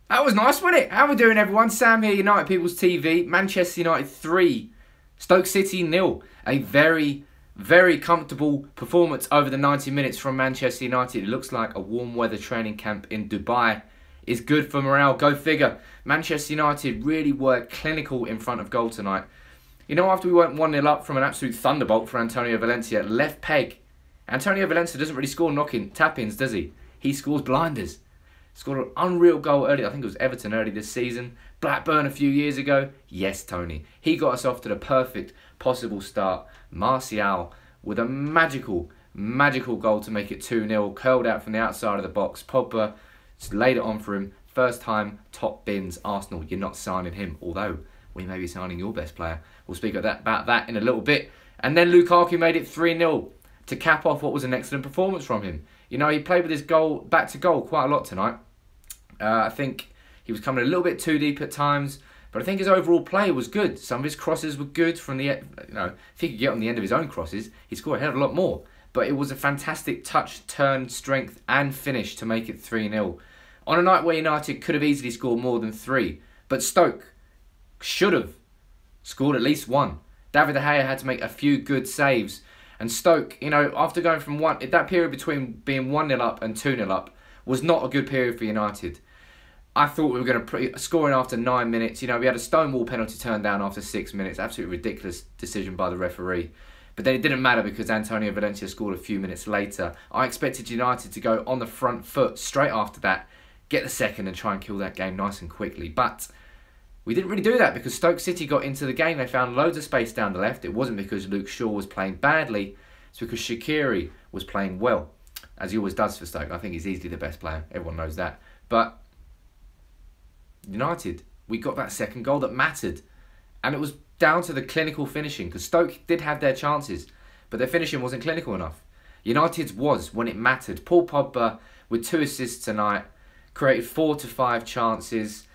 That was nice, wasn't it? How are we doing, everyone? Sam here, United People's TV. Manchester United 3, Stoke City 0. A very, very comfortable performance over the 90 minutes from Manchester United. It looks like a warm weather training camp in Dubai is good for morale. Go figure. Manchester United really were clinical in front of goal tonight. You know, after we went 1-0 up from an absolute thunderbolt for Antonio Valencia, left peg. Antonio Valencia doesn't really score tap-ins, does he? He scores blinders. Scored an unreal goal early. I think it was Everton early this season. Blackburn a few years ago. Yes, Tony. He got us off to the perfect possible start. Martial with a magical goal to make it 2-0. Curled out from the outside of the box. Pogba just laid it on for him. First time top bins Arsenal. You're not signing him. Although we may be signing your best player. We'll speak about that in a little bit. And then Lukaku made it 3-0 to cap off what was an excellent performance from him. You know, he played with his goal back to goal quite a lot tonight. I think he was coming a little bit too deep at times, but I think his overall play was good. Some of his crosses were good from the, if he could get on the end of his own crosses, he'd score a hell of a lot more. But it was a fantastic touch, turn, strength and finish to make it 3-0. On a night where United could have easily scored more than 3, but Stoke should have scored at least 1. David De Gea had to make a few good saves. And Stoke, you know, after going from that period between being 1-0 up and 2-0 up was not a good period for United. I thought we were going to score in after 9 minutes. You know, we had a stonewall penalty turned down after 6 minutes. Absolutely ridiculous decision by the referee. But then it didn't matter because Antonio Valencia scored a few minutes later. I expected United to go on the front foot straight after that, get the second and try and kill that game nice and quickly. But we didn't really do that because Stoke City got into the game. They found loads of space down the left. It wasn't because Luke Shaw was playing badly. It's because Shaqiri was playing well, as he always does for Stoke. I think he's easily the best player. Everyone knows that. But United, we got that second goal that mattered. And it was down to the clinical finishing because Stoke did have their chances, but their finishing wasn't clinical enough. United's was when it mattered. Paul Pogba, with 2 assists tonight, created 4 to 5 chances.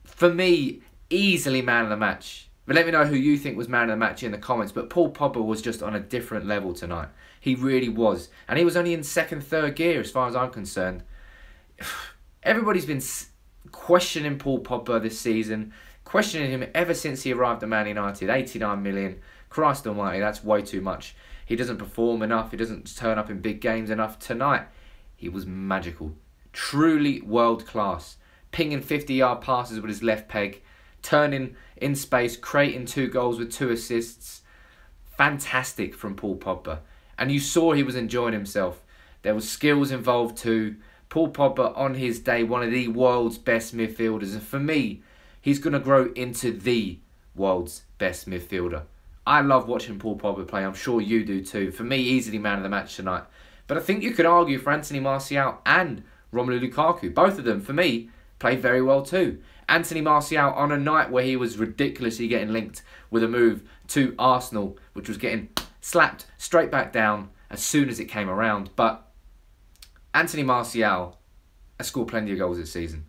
For me, easily man of the match. But let me know who you think was man of the match in the comments. But Paul Pogba was just on a different level tonight. He really was. And he was only in second, third gear as far as I'm concerned. Everybody's been questioning Paul Pogba this season. Questioning him ever since he arrived at Man United. 89 million. Christ almighty, that's way too much. He doesn't perform enough. He doesn't turn up in big games enough. Tonight, he was magical. Truly world class. Pinging 50-yard passes with his left peg. Turning in space, creating 2 goals with 2 assists. Fantastic from Paul Pogba. And you saw he was enjoying himself. There was skills involved too. Paul Pogba on his day, one of the world's best midfielders. And for me, he's going to grow into the world's best midfielder. I love watching Paul Pogba play. I'm sure you do too. For me, easily man of the match tonight. But I think you could argue for Anthony Martial and Romelu Lukaku. Both of them, for me, played very well too. Anthony Martial on a night where he was ridiculously getting linked with a move to Arsenal, which was getting slapped straight back down as soon as it came around. But Anthony Martial has scored plenty of goals this season.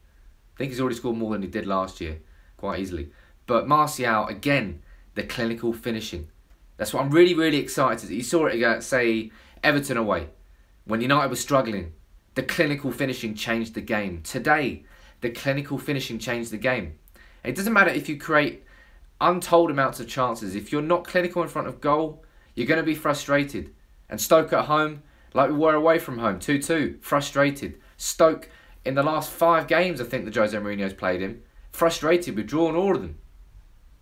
I think he's already scored more than he did last year, quite easily. But Martial, again, the clinical finishing. That's what I'm really excited to see. You saw it against, say, Everton away, when United was struggling. The clinical finishing changed the game. Today, the clinical finishing changed the game. It doesn't matter if you create untold amounts of chances. If you're not clinical in front of goal, you're going to be frustrated. And Stoke at home, like we were away from home, 2-2, frustrated. Stoke, in the last 5 games I think that Jose Mourinho's played in, frustrated, with drawn all of them.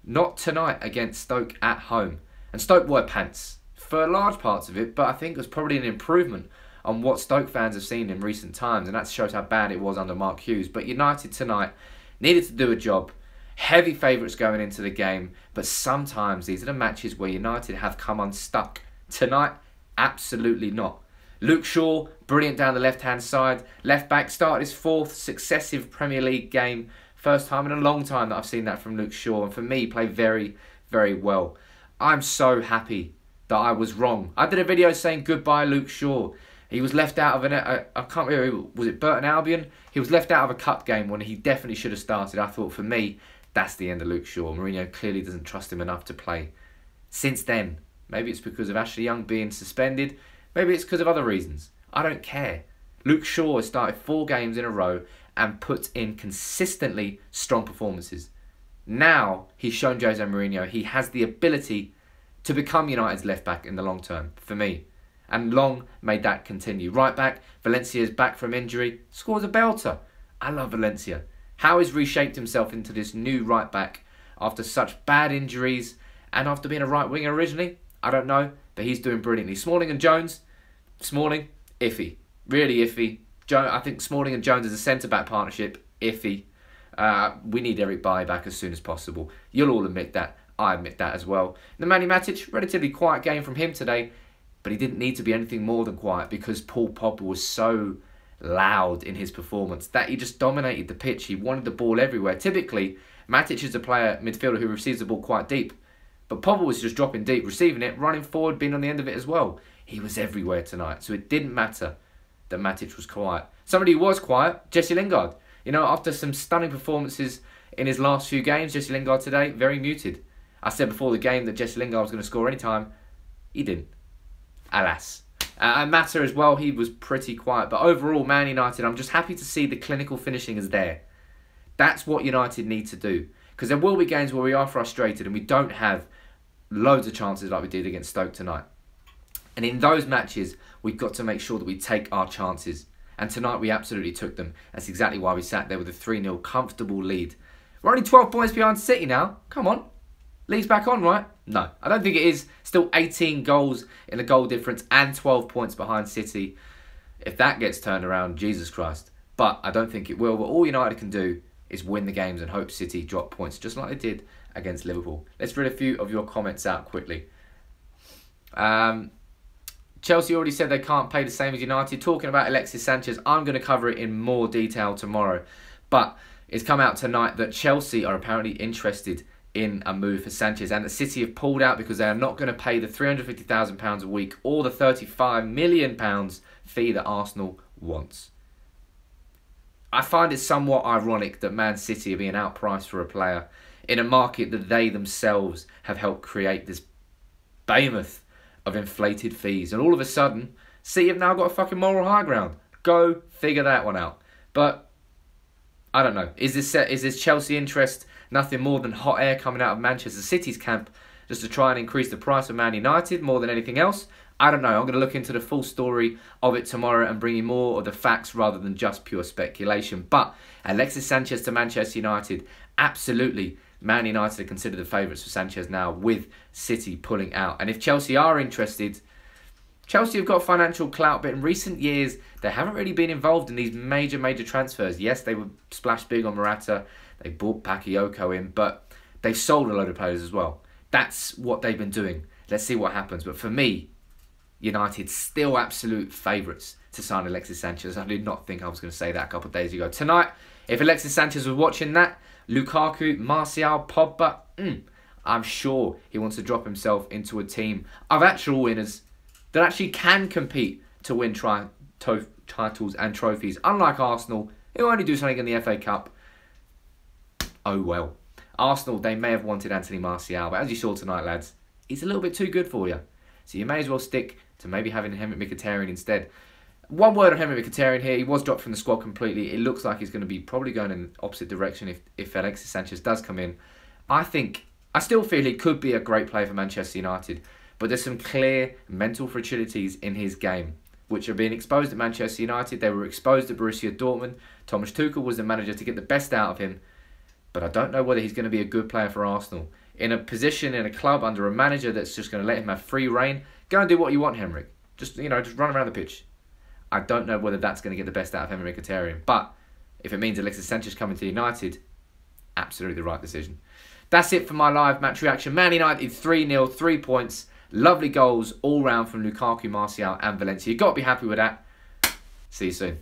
Not tonight against Stoke at home. And Stoke were pants for large parts of it, but I think it was probably an improvement on what Stoke fans have seen in recent times, and that shows how bad it was under Mark Hughes. But United tonight needed to do a job. Heavy favourites going into the game, but sometimes these are the matches where United have come unstuck. Tonight, absolutely not. Luke Shaw, brilliant down the left-hand side. Left back, started his 4th successive Premier League game. First time in a long time that I've seen that from Luke Shaw, and for me, played very well. I'm so happy that I was wrong. I did a video saying goodbye Luke Shaw. He was left out of I can't remember, was it Burton Albion? He was left out of a cup game when he definitely should have started. I thought, for me, that's the end of Luke Shaw. Mourinho clearly doesn't trust him enough to play. Since then, maybe it's because of Ashley Young being suspended. Maybe it's because of other reasons. I don't care. Luke Shaw has started 4 games in a row and put in consistently strong performances. Now he's shown Jose Mourinho he has the ability to become United's left back in the long term, for me. And long may that continue. Right back, Valencia is back from injury, scores a belter. I love Valencia. How he's reshaped himself into this new right back after such bad injuries and after being a right winger originally, I don't know, but he's doing brilliantly. Smalling and Jones, Smalling, iffy. Really iffy. I think Smalling and Jones as a centre-back partnership, iffy. We need Eric Bailly back as soon as possible. You'll all admit that. I admit that as well. Nemanja Matic, relatively quiet game from him today, but he didn't need to be anything more than quiet because Paul Pogba was so loud in his performance that he just dominated the pitch. He wanted the ball everywhere. Typically, Matic is a player, midfielder, who receives the ball quite deep. But Pogba was just dropping deep, receiving it, running forward, being on the end of it as well. He was everywhere tonight, so it didn't matter that Matic was quiet. Somebody who was quiet, Jesse Lingard. You know, after some stunning performances in his last few games, Jesse Lingard today, very muted. I said before the game that Jesse Lingard was going to score any time. He didn't. Alas. And Mata as well, he was pretty quiet. But overall, Man United, I'm just happy to see the clinical finishing is there. That's what United need to do. Because there will be games where we are frustrated and we don't have loads of chances like we did against Stoke tonight. And in those matches, we've got to make sure that we take our chances. And tonight we absolutely took them. That's exactly why we sat there with a 3-0 comfortable lead. We're only 12 points behind City now. Come on. League's back on, right? No, I don't think it is. Still 18 goals in the goal difference and 12 points behind City. If that gets turned around, Jesus Christ. But I don't think it will. But all United can do is win the games and hope City drop points, just like they did against Liverpool. Let's read a few of your comments out quickly. Chelsea already said they can't pay the same as United. Talking about Alexis Sanchez, I'm going to cover it in more detail tomorrow. But it's come out tonight that Chelsea are apparently interested in a move for Sanchez, and that City have pulled out because they are not going to pay the £350,000 a week or the £35 million fee that Arsenal wants. I find it somewhat ironic that Man City are being outpriced for a player in a market that they themselves have helped create this behemoth of inflated fees. And all of a sudden, City have now got a fucking moral high ground. Go figure that one out. But I don't know. Is this Chelsea interest nothing more than hot air coming out of Manchester City's camp just to try and increase the price of Man United more than anything else? I don't know. I'm going to look into the full story of it tomorrow and bring you more of the facts rather than just pure speculation. But Alexis Sanchez to Manchester United, absolutely. Man United are considered the favourites for Sanchez now with City pulling out. And if Chelsea are interested, Chelsea have got financial clout, but in recent years, they haven't really been involved in these major transfers. Yes, they were splashed big on Morata. They bought Bakayoko in, but they've sold a load of players as well. That's what they've been doing. Let's see what happens. But for me, United still absolute favourites to sign Alexis Sanchez. I did not think I was going to say that a couple of days ago. Tonight, if Alexis Sanchez was watching that, Lukaku, Martial, Pogba, I'm sure he wants to drop himself into a team of actual winners that actually can compete to win titles and trophies. Unlike Arsenal, who only do something in the FA Cup. Oh well. Arsenal, they may have wanted Anthony Martial, but as you saw tonight, lads, he's a little bit too good for you. So you may as well stick to maybe having Henrik Mkhitaryan instead. One word on Henrik Mkhitaryan here. He was dropped from the squad completely. It looks like he's going to be probably going in the opposite direction if Alexis Sanchez does come in. I still feel he could be a great player for Manchester United, but there's some clear mental fragilities in his game, which are being exposed at Manchester United. They were exposed at Borussia Dortmund. Thomas Tuchel was the manager to get the best out of him, but I don't know whether he's going to be a good player for Arsenal. In a position, in a club, under a manager that's just going to let him have free reign, go and do what you want, Henrik. Just run around the pitch. I don't know whether that's going to get the best out of Henrik Mkhitaryan, but if it means Alexis Sanchez coming to United, absolutely the right decision. That's it for my live match reaction. Man United 3-0, 3 points. Lovely goals all round from Lukaku, Martial and Valencia. You've got to be happy with that. See you soon.